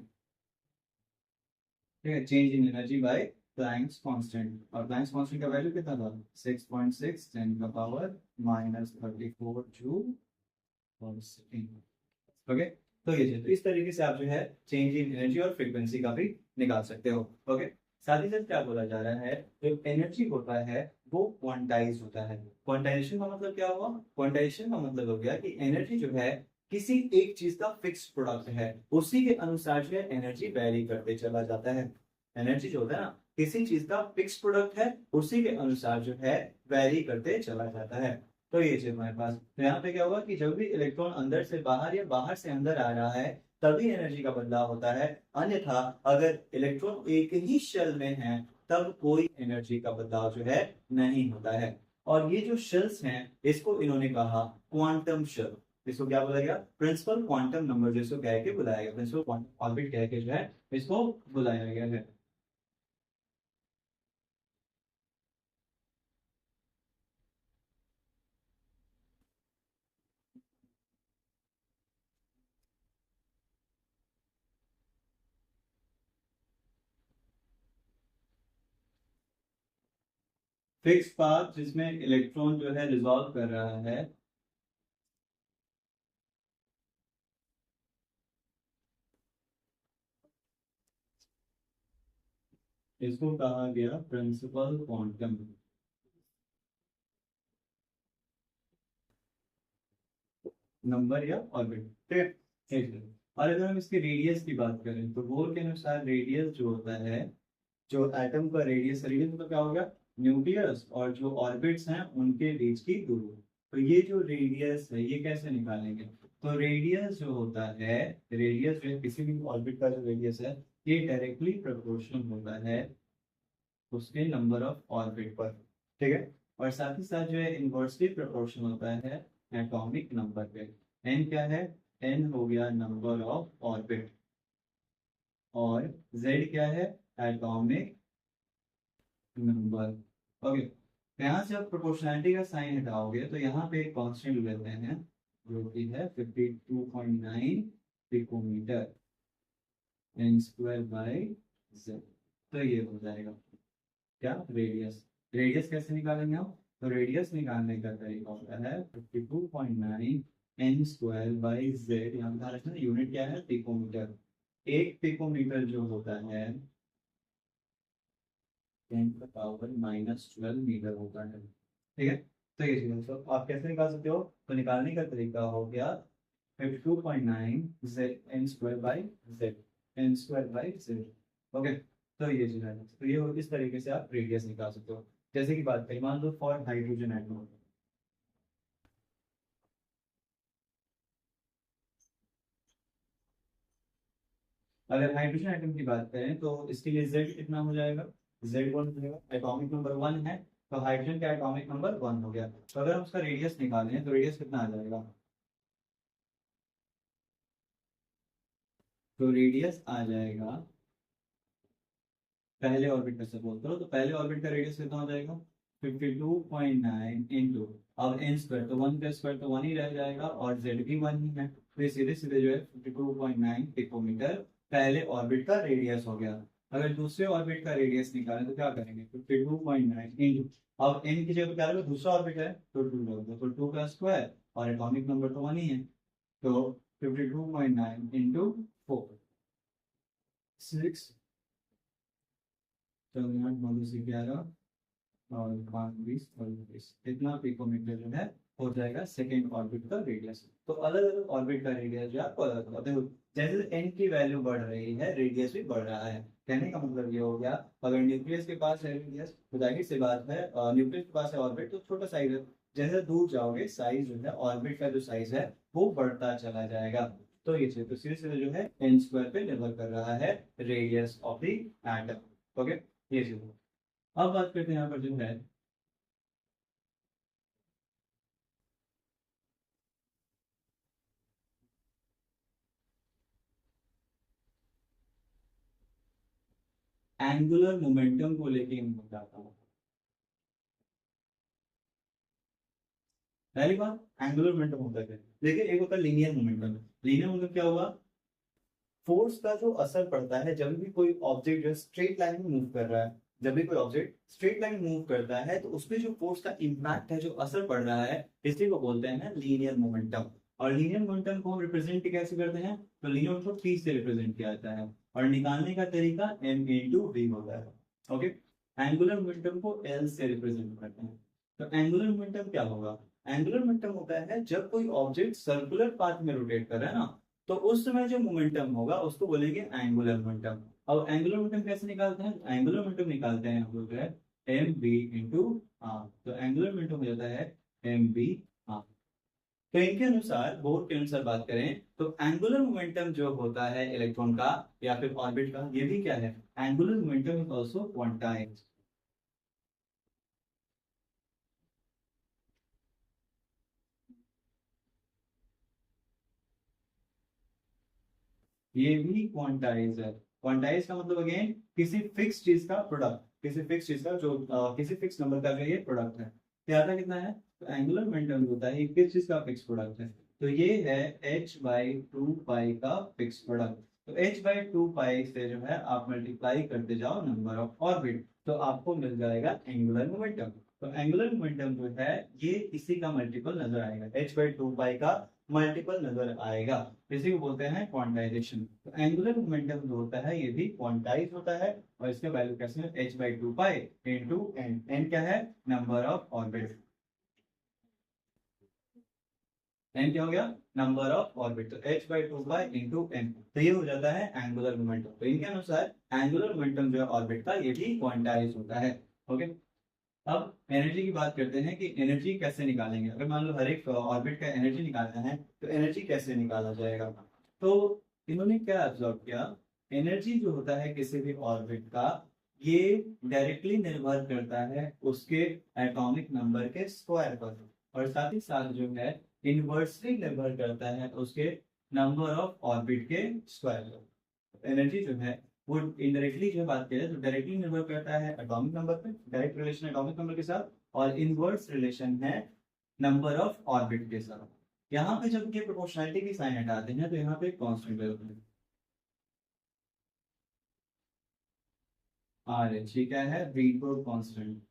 ठीक है, change in energy by Planck's constant. और प्लैंक्स कांस्टेंट का वैल्यू कितना था, 6.6 10 का पावर माइनस 34 जूल पर सेकंड। ओके, तो ये है, तो इस तरीके से आप जो है चेंज इन एनर्जी और फ्रीक्वेंसी का भी निकाल सकते हो। ओके, साथ ही साथ क्या बोला जा रहा है, जो एनर्जी होता है वो क्वांटाइज होता है। क्वांटाइजेशन का मतलब क्या हुआ, क्वांटाइजेशन का मतलब हो गया कि एनर्जी जो है किसी एक चीज का फिक्स प्रोडक्ट है, उसी के अनुसार जो है एनर्जी वैरी करते चला जाता है। एनर्जी जो होता है ना, किसी चीज का फिक्स प्रोडक्ट है, उसी के अनुसार जो है वैरी करते चला जाता है। तो ये चीज हमारे पास, तो यहाँ पे क्या होगा कि जब भी इलेक्ट्रॉन अंदर से बाहर या बाहर से अंदर आ रहा है तभी एनर्जी का बदलाव होता है, अन्यथा अगर इलेक्ट्रॉन एक ही शेल में है तब कोई एनर्जी का बदलाव जो है नहीं होता है। और ये जो शेल्स हैं इसको इन्होंने कहा क्वांटम शेल। इसको क्या बोला गया, प्रिंसिपल क्वांटम नंबर जिसको कह के बुलाया गया, प्रिंसिपल क्वांटम ऑर्बिट कह के जो है इसको बुलाया गया है। फिक्स पाथ जिसमें इलेक्ट्रॉन जो है रिजॉल्व कर रहा है, इसको कहा गया प्रिंसिपल क्वांटम नंबर या ऑर्बिट, ठीक है, ठीक है। और अगर हम इसके रेडियस की बात करें तो बोर के अनुसार रेडियस जो होता है, जो एटम का रेडियस, रेडियस मतलब क्या हो गया, न्यूक्लियस और जो ऑर्बिट्स हैं उनके बीच की दूरी। तो ये जो रेडियस है ये कैसे निकालेंगे, तो रेडियस जो होता है, रेडियस जो है किसी भी ऑर्बिट का जो रेडियस है ये डायरेक्टली प्रोपोर्शनल होता है उसके नंबर ऑफ ऑर्बिट पर, ठीक है। और साथ ही साथ जो है इनवर्सली प्रोपोर्शनल होता है एटॉमिक नंबर पे। एन क्या है, एन हो गया नंबर ऑफ ऑर्बिट, और जेड क्या है, एटॉमिक नंबर। ओके, तो यहाँ से आप प्रोपोर्शनैलिटी का साइन हटाओगे तो यहाँ पे एक कांस्टेंट लेते हैं जो कि है 52.9 picometre n square by Z. तो ये हो जाएगा क्या, रेडियस। रेडियस कैसे निकालेंगे हम, तो रेडियस निकालने का तरीका होता है 52.9 एन स्क्वायर बाई जेड। यहाँ ध्यान रखना यूनिट क्या है, पिकोमीटर। एक पिकोमीटर जो होता है 10⁻⁻12 मीटर होता है, ठीक है। तो ये चीज़ तो आप कैसे निकाल सकते हो, तो निकालने का तरीका हो गया 52.9 Z n square by Z, n square by Z. Okay, तो ये चीज है, तो ये इस तरीके से आप रेडियस निकाल सकते हो। जैसे कि बात करें, मान लो फॉर हाइड्रोजन एटम, अगर हाइड्रोजन एटम की बात करें तो इसके लिए जेड कितना हो जाएगा, Z1 हो जाएगा, एटॉमिक नंबर 1 है तो हाइड्रोजन का एटॉमिक नंबर 1 हो गया। तो अगर हम उसका रेडियस निकालें तो रेडियस कितना आ जाएगा, तो रेडियस आ जाएगा, पहले ऑर्बिट का सपोज करो तो पहले ऑर्बिट का रेडियस कितना हो जाएगा 52.9 इंटू, अब एन स्क्वायर तो 1 का स्क्वायर तो 1 ही रह जाएगा और जेड भी 1 ही है, तो ये सीधे सीधे जो है 52.9 पिकोमीटर पहले ऑर्बिट का रेडियस हो गया। अगर दूसरे ऑर्बिट का रेडियस निकालें तो क्या करेंगे, 52.9 इंटू, अब एन की जगह क्या रहेगा, दूसरा ऑर्बिट है तो 2 रख दो, तो 2 का स्क्वायर और एटॉमिक नंबर तो 1 ही है, तो 52.9 इंटू 4, 6 14 9 10 11 और 5 20 और 20 इतना पिकोमीटर जो है हो जाएगा सेकेंड ऑर्बिट का रेडियस। तो अलग अलग ऑर्बिट का रेडियस जो है आपको अलग अलग देखो, जैसे एन की वैल्यू बढ़ रही है रेडियस भी बढ़ रहा है। कहने का मतलब ये हो गया, अगर न्यूक्लियस के पास है रेडियस तो जाहिर सी बात है न्यूक्लियस के पास है ऑर्बिट तो छोटा साइज है। जैसे दूर जाओगे साइज जो है ऑर्बिट का जो साइज है वो बढ़ता चला जाएगा। तो ये चीज तो सीधे सीधे जो है एन स्क्वायर पे निर्भर कर रहा है radius of the atom. Okay, ये चीज। अब बात करते हैं यहाँ पर जो है एंगुलर मोमेंटम को लेके मैं बताता हूँ। पहली बात, एंगुलर मोमेंटम होता है, देखिए एक होता है लीनियर मोमेंटम। लीनियर मोमेंटम क्या हुआ, फोर्स का जो असर पड़ता है जब भी कोई ऑब्जेक्ट जो स्ट्रेट लाइन में मूव कर रहा है, जब भी कोई ऑब्जेक्ट स्ट्रेट लाइन में मूव करता है तो उसपे जो फोर्स का इम्पैक्ट है, जो असर पड़ रहा है, इसी को बोलते हैं लीनियर मोमेंटम। और लीनियर मोमेंटम को हम रिप्रेजेंट कैसे करते हैं, तो लीनियर मोमेंटम को P से रिप्रेजेंट किया जाता है और निकालने का तरीका m into v होता है। ओके, एंगुलर मोमेंटम को L से रिप्रेजेंट करते हैं। तो एंगुलर मोमेंटम क्या होगा, एंगुलर मोमेंटम होता है जब कोई ऑब्जेक्ट सर्कुलर पाथ में रोटेट कर रहा है ना, तो उस समय जो मोमेंटम होगा उसको बोलेंगे एंगुलर मोमेंटम। अब एंगुलर मोमेंटम कैसे निकालते हैं, एंगुलर मोमेंटम निकालते हैं हम लोग है एम बी इंटू आर। तो एंगुलर मोमेंटम हो जाता है एम बी आर। तो इनके अनुसार, बोर्ड के अनुसार बात करें तो एंगुलर मोमेंटम जो होता है इलेक्ट्रॉन का या फिर ऑर्बिट का, ये भी क्या है, angular momentum is also quantized. ये भी क्वांटाइज है। क्वांटाइज का मतलब अगेन किसी फिक्स चीज का प्रोडक्ट, किसी फिक्स चीज का जो किसी फिक्स नंबर का जो ये प्रोडक्ट है। क्या आता कितना है, तो एंगुलर मोमेंटम होता है एक किस चीज का फिक्स प्रोडक्ट है। तो ये है h/2 पाई का फिक्स प्रोडक्ट। तो h/2 पाई से जो है आप मल्टीप्लाई करते जाओ नंबर ऑफ ऑर्बिट, तो आपको मिल जाएगा एंगुलर मोमेंटम। तो एंगुलर मोमेंटम जो है ये इसी का मल्टीपल नजर आएगा, h/2 पाई का मल्टीपल नजर आएगा। इसी को बोलते हैं क्वांटाइजेशन। तो एंगुलर मोमेंटम जो होता है ये भी क्वांटाइज होता है और इसका वैल्यू कैसे है, h/2 pi into N. N क्या है, नंबर ऑफ ऑर्बिट। एन क्या हो गया, नंबर ऑफ ऑर्बिट। तो h/2 पाई इंटू एन, तो ये हो जाता है एंगुलर मोमेंटम। तो इनके अनुसार एंगुलर मोमेंटम जो है ऑर्बिट का ये भी क्वांटाइज होता है। ओके, अब एनर्जी की बात करते हैं कि एनर्जी कैसे निकालेंगे। अगर मान लो हर एक ऑर्बिट का एनर्जी निकालना है तो एनर्जी कैसे निकाला जाएगा। तो इन्होंने क्या ऑब्जर्व किया, एनर्जी जो होता है किसी भी ऑर्बिट का ये डायरेक्टली निर्भर करता है उसके एटॉमिक नंबर के स्क्वायर पर, और साथ ही साथ जो है इनवर्सली निर्भर करता है उसके नंबर ऑफ ऑर्बिट के स्क्वायर पर। एनर्जी जो है वो इनडायरेक्टली जो बात करें तो डायरेक्टली निर्भर करता है एटॉमिक नंबर पे, डायरेक्ट रिलेशन एटॉमिक नंबर के साथ, और इनवर्स रिलेशन है नंबर ऑफ ऑर्बिट के साथ। यहाँ पे जब ये प्रोपोर्शनैलिटी की साइन हटाते हैं तो यहाँ पे कांस्टेंट है आर एच, ये क्या है, रीडबर्ग कांस्टेंट।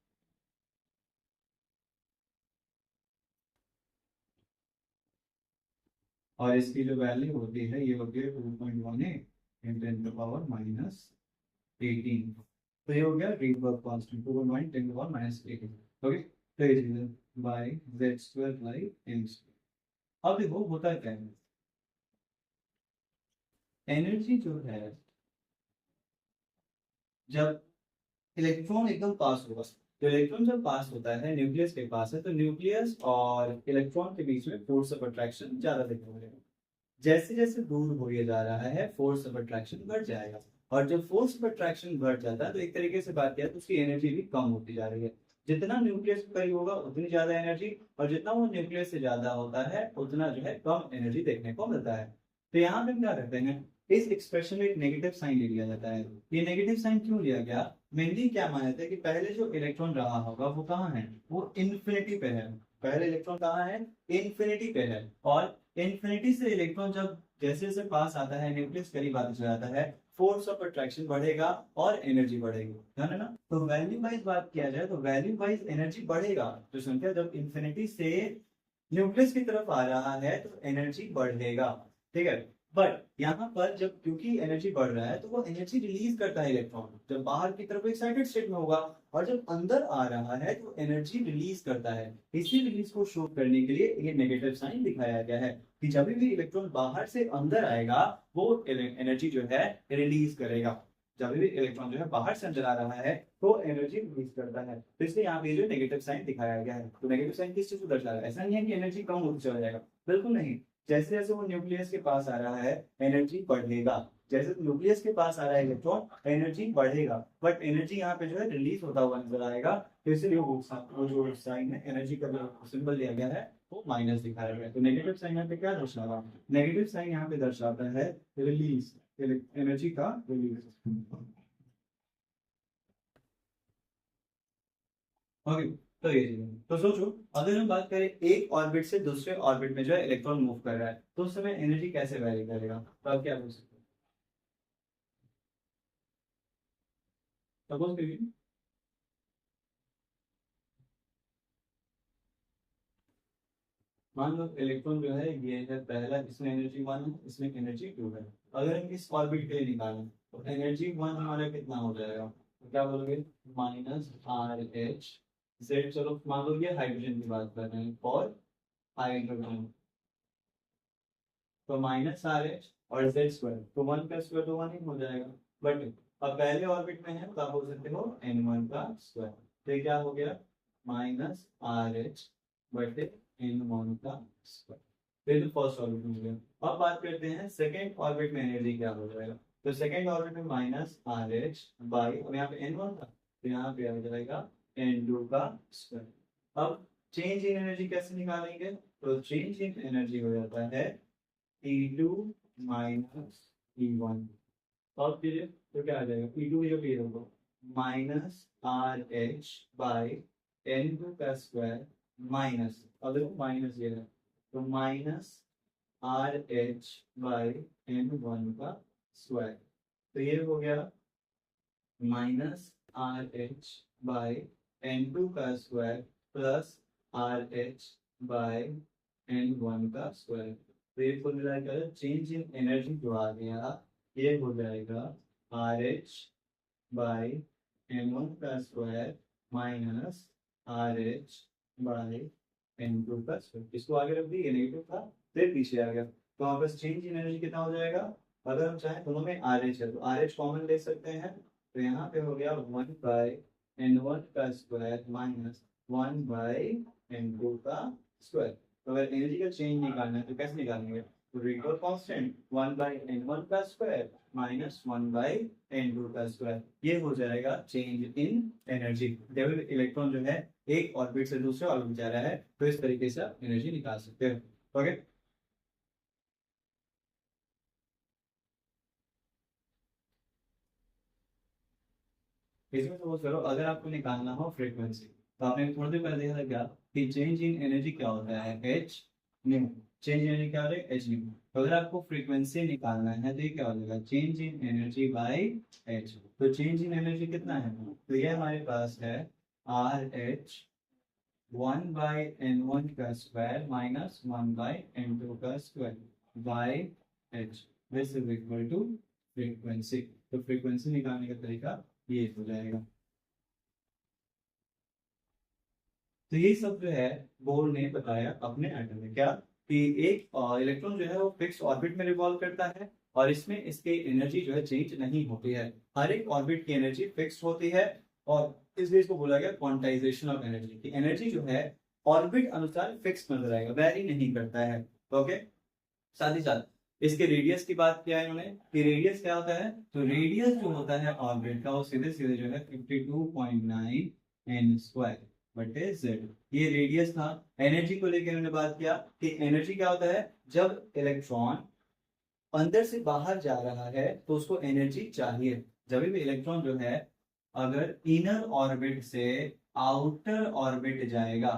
और इसकी जो वैल्यू होती है ये होती है 2.18 × 10⁻18। तो ये हो गया रीडबर्ग कांस्टेंट, 2.10⁻18। ओके, तो ये चीज है बाई z² बाई m²। अब देखो होता क्या है, एनर्जी जो है जब इलेक्ट्रॉन एकदम पास होगा, तो इलेक्ट्रॉन जब पास होता है न्यूक्लियस के पास है तो न्यूक्लियस और इलेक्ट्रॉन के बीच में फोर्स ऑफ अट्रैक्शन ज्यादा देखने को मिलेगा। जैसे जैसे दूर होइए जा रहा है फोर्स ऑफ अट्रैक्शन बढ़ जाएगा, और जब फोर्स ऑफ अट्रैक्शन बढ़ जाता है तो एक तरीके से बात किया तो उसकी एनर्जी भी कम होती जा रही है। जितना न्यूक्लियस के करीब होगा उतनी ज्यादा एनर्जी, और जितना वो न्यूक्लियस से ज्यादा होता है उतना जो है कम एनर्जी देखने को मिलता है। तो यहाँ पे हम क्या करते हैं, इस एक्सप्रेशन में एक नेगेटिव साइन ले लिया जाता है। ये नेगेटिव साइन क्यों लिया गया, मेनली क्या माना था कि पहले जो इलेक्ट्रॉन रहा होगा वो कहाँ है, वो इन्फिनिटी पे है। पहले इलेक्ट्रॉन कहाँ है, इन्फिनिटी पे है, और इन्फिनिटी से इलेक्ट्रॉन जब जैसे जैसे पास आता है न्यूक्लियस करीब आते चला जाता है, फोर्स ऑफ अट्रैक्शन बढ़ेगा और एनर्जी बढ़ेगी, है ना। तो वैल्यू वाइज बात किया जाए तो वैल्यू वाइज एनर्जी बढ़ेगा, जो संख्या जब इन्फिनिटी से न्यूक्लियस की तरफ आ रहा है तो एनर्जी बढ़ेगा। ठीक है, बट यहाँ पर जब क्योंकि एनर्जी बढ़ रहा है तो वो एनर्जी रिलीज करता है इलेक्ट्रॉन, जब बाहर की तरफ एक्साइटेड स्टेट में होगा, और जब अंदर आ रहा है तो एनर्जी रिलीज करता है। इसी रिलीज को शो करने के लिए ये नेगेटिव साइन दिखाया गया है कि जब भी इलेक्ट्रॉन बाहर से अंदर आएगा वो एनर्जी जो है रिलीज करेगा। जब भी इलेक्ट्रॉन जो है बाहर से अंदर आ रहा है तो एनर्जी रिलीज करता है, तो इसलिए यहाँ पे जो नेगेटिव साइन दिखाया गया है। तो नेगेटिव साइन किस चीज को दर्शा रहा है? ऐसा नहीं है कि एनर्जी कम होती चला जाएगा, बिल्कुल नहीं। जैसे जैसे वो न्यूक्लियस के पास आ रहा है एनर्जी बढ़ेगा, जैसे न्यूक्लियस के पास आ रहा है इलेक्ट्रॉन एनर्जी बढ़ेगा, बट एनर्जी यहाँ पे जो है रिलीज होता हुआ नजर आएगा। तो इसलिए वो जो साइन है एनर्जी का जो सिंबल दिया गया है वो माइनस दिखाया गया है। तो नेगेटिव साइन यहाँ पे क्या दर्शा रहा है? नेगेटिव साइन यहाँ पे दर्शाता है रिलीज, एनर्जी का रिलीज। ओके, तो ये चीज़ है। तो सोचो अगर हम बात करें एक ऑर्बिट से दूसरे ऑर्बिट में जो है इलेक्ट्रॉन मूव कर रहा है तो उस समय एनर्जी कैसे वैरी करेगा, तो आप क्या बोल सकते हैं? सपोज करिए मान लो इलेक्ट्रॉन जो है ये है पहला, इसमें एनर्जी 1 है, इसमें एनर्जी 2 है। अगर हम इस ऑर्बिट के लिए निकालें तो एनर्जी 1 हमारा कितना हो जाएगा, तो क्या बोलोगे? -RH Z। चलो मान लो ये हाइड्रोजन की बात कर रहे हैं और हाइड्रोजन, तो -RH और Z² तो 1 + 2 तो 1 ही हो जाएगा। बट अब पहले ऑर्बिट में है तो आप बोल सकते हो N1 का स्क्वायर, तो ये क्या हो गया? -RH बटे N1 का स्क्वायर। फिर तो फर्स्ट ऑर्बिट में हो गया। अब बात करते हैं सेकेंड ऑर्बिट में एनर्जी क्या हो जाएगा। तो सेकेंड ऑर्बिट में -RH बाई, अब यहाँ पे N1 था तो यहाँ पे आ जाएगा N2 का स्क्वायर। अब चेंज इन एनर्जी कैसे निकालेंगे? तो चेंज इन एनर्जी हो जाता है E2 माइनस E1। सॉल्व कीजिए तो क्या आ जाएगा? E2 जब ये होगा -RH बाई N2 का स्क्वायर माइनस, अब देखो माइनस ये है तो -RH बाई N1 का स्क्वायर, तो ये हो गया -RH बाई N2 का square plus RH by N1 का स्क्वायर। तो ये कुल मिलाकर चेंज इन एनर्जी जो आ गया ये हो जाएगा RH बाई N1 का square minus RH by N2 का स्क्वायर। इसको आगे रख दी, ये नेगेटिव था फिर पीछे आ गया, तो हमारे पास चेंज इन एनर्जी कितना हो जाएगा? अगर हम चाहें दोनों में RH है तो RH कॉमन ले सकते हैं, तो यहाँ पे हो गया 1 बाई N1 का स्क्वायर माइनस 1 बाई N2 का स्क्वायर। तो अगर एनर्जी का चेंज निकालना है तो कैसे निकालेंगे? तो रिकॉल कांस्टेंट 1 बाई N1 का स्क्वायर माइनस 1 बाई N2 का स्क्वायर, ये हो जाएगा चेंज इन एनर्जी। जब इलेक्ट्रॉन जो है एक ऑर्बिट से दूसरे ऑर्बिट जा रहा है तो इस तरीके से आप एनर्जी निकाल सकते हो। ओके, इसमें सपोज करो अगर आपको निकालना हो फ्रीक्वेंसी, तो आपने थोड़ी देर पहले देखा था क्या कि चेंज इन एनर्जी क्या होता है? H new. Change in energy क्या होता है? H nu. तो अगर आपको फ्रीक्वेंसी निकालना है तो ये क्या हो जाएगा? Change in energy by H. तो चेंज इन एनर्जी कितना है? तो ये हमारे पास है RH 1 बाई N1 का स्क्वायर माइनस 1 बाई N2 का square by H, this is equal to frequency. तो फ्रीक्वेंसी निकालने का तरीका ये हो जाएगा। तो ये सब जो है बोर ने बताया अपने एटम में क्या कि एक इलेक्ट्रॉन जो है वो फिक्स ऑर्बिट में रिवॉल्व करता है और इसमें इसकी एनर्जी जो है चेंज नहीं होती है, हर एक ऑर्बिट की एनर्जी फिक्स होती है। और इसलिए इसको बोला गया क्वांटाइजेशन ऑफ एनर्जी, की एनर्जी जो है ऑर्बिट अनुसार फिक्स नजर आएगा, वेरी नहीं करता है। ओके, साथ ही साथ इसके रेडियस की बात किया है इन्होंने कि रेडियस क्या होता है? तो रेडियस जो होता है ऑर्बिट का वो सीधे सीधे जो है 52.9 n स्क्वायर बटे जेड, ये रेडियस था। एनर्जी को लेकर हमने बात किया कि एनर्जी क्या होता है? जब इलेक्ट्रॉन अंदर से बाहर जा रहा है तो उसको एनर्जी चाहिए। जब भी इलेक्ट्रॉन जो है अगर इनर ऑर्बिट से आउटर ऑर्बिट जाएगा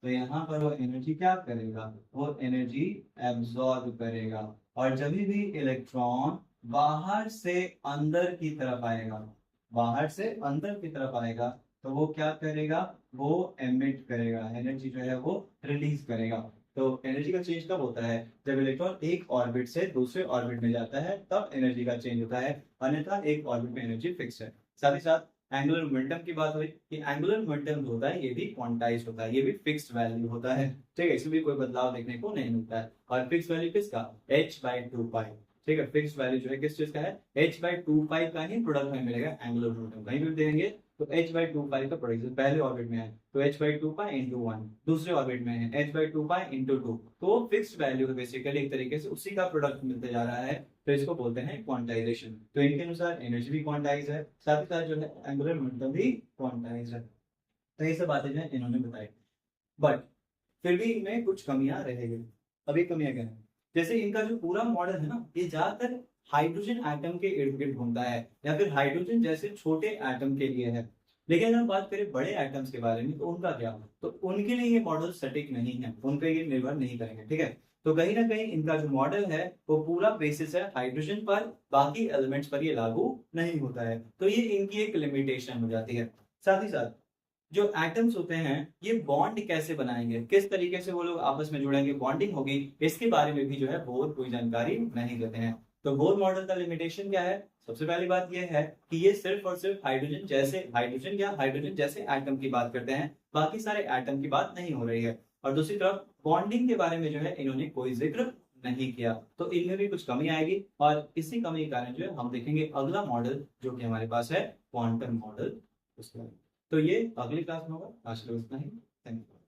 तो यहाँ पर वो एनर्जी क्या करेगा? वो एनर्जी एब्जॉर्ब करेगा। और जब भी इलेक्ट्रॉन बाहर से अंदर की तरफ आएगा, बाहर से अंदर की तरफ आएगा तो वो क्या करेगा? वो एमिट करेगा, एनर्जी जो है वो रिलीज करेगा। तो एनर्जी का चेंज कब होता है? जब इलेक्ट्रॉन एक ऑर्बिट से दूसरे ऑर्बिट में जाता है तब एनर्जी का चेंज होता है, अन्यथा एक ऑर्बिट में एनर्जी फिक्स है। साथ ही साथ एंगुलर मोमेंटम की बात हुई कि एंगुलर मोमेंटम जो होता है ये भी क्वांटाइज होता है, ये भी फिक्स्ड वैल्यू होता है, ठीक है, इसमें भी कोई बदलाव देखने को नहीं मिलता है। और फिक्स वैल्यू किसका? h/2 ठीक है, फिक्स वैल्यू जो है किस चीज का है? h/2 का ही प्रोडक्ट हमें मिलेगा एंगुलर मोमेंटम, कहीं भी देंगे तो h/2 का प्रोडक्ट पहले ऑर्बिट में है तो h/2 into 1, दूसरे ऑर्बिट में है h/2 into 2, तो फिक्स्ड वैल्यू है बेसिकली, एक तरीके से उसी का प्रोडक्ट मिलते जा रहा है, तो इसको बोलते हैं क्वांटाइजेशन। तो इनके अनुसार एनर्जी भी क्वांटाइज है, साथ ही साथ जो है एंगुलर मोमेंटम भी क्वांटाइज है। तो ये सब बातें जो है इन्होंने बताई, बट फिर भी इनमें कुछ कमियां रहेगी। अभी कमियां क्या है? जैसे इनका जो पूरा मॉडल है ना, ये ज्यादातर हाइड्रोजन एटम के इर्द गिर्द घूमता है या फिर हाइड्रोजन जैसे छोटे एटम के लिए है। लेकिन अगर हम बात करें बड़े एटम्स के बारे में तो उनका क्या? तो उनके लिए ये मॉडल सटीक नहीं है, उन पर ये निर्भर नहीं करेंगे, ठीक है। तो कहीं ना कहीं इनका जो मॉडल है वो पूरा बेसिस है हाइड्रोजन पर, बाकी एलिमेंट्स पर ये लागू नहीं होता है, तो ये इनकी एक लिमिटेशन हो जाती है। साथ ही साथ जो एटम्स होते हैं ये बॉन्ड कैसे बनाएंगे, किस तरीके से वो लोग आपस में जुड़ेंगे, बॉन्डिंग होगी, इसके बारे में भी जो है बोर कोई जानकारी नहीं देते हैं। तो बोर मॉडल का लिमिटेशन क्या है? सबसे पहली बात यह है कि ये सिर्फ और सिर्फ हाइड्रोजन जैसे एटम की बात करते हैं, बाकी सारे एटम की बात नहीं हो रही है। और दूसरी तरफ बॉन्डिंग के बारे में जो है इन्होंने कोई जिक्र नहीं किया, तो इनमें भी कुछ कमी आएगी और इसी कमी के कारण जो है हम देखेंगे अगला मॉडल जो कि हमारे पास है क्वांटम मॉडल उसका। तो ये अगली क्लास में होगा। आज के लिए इतना ही। Thank you.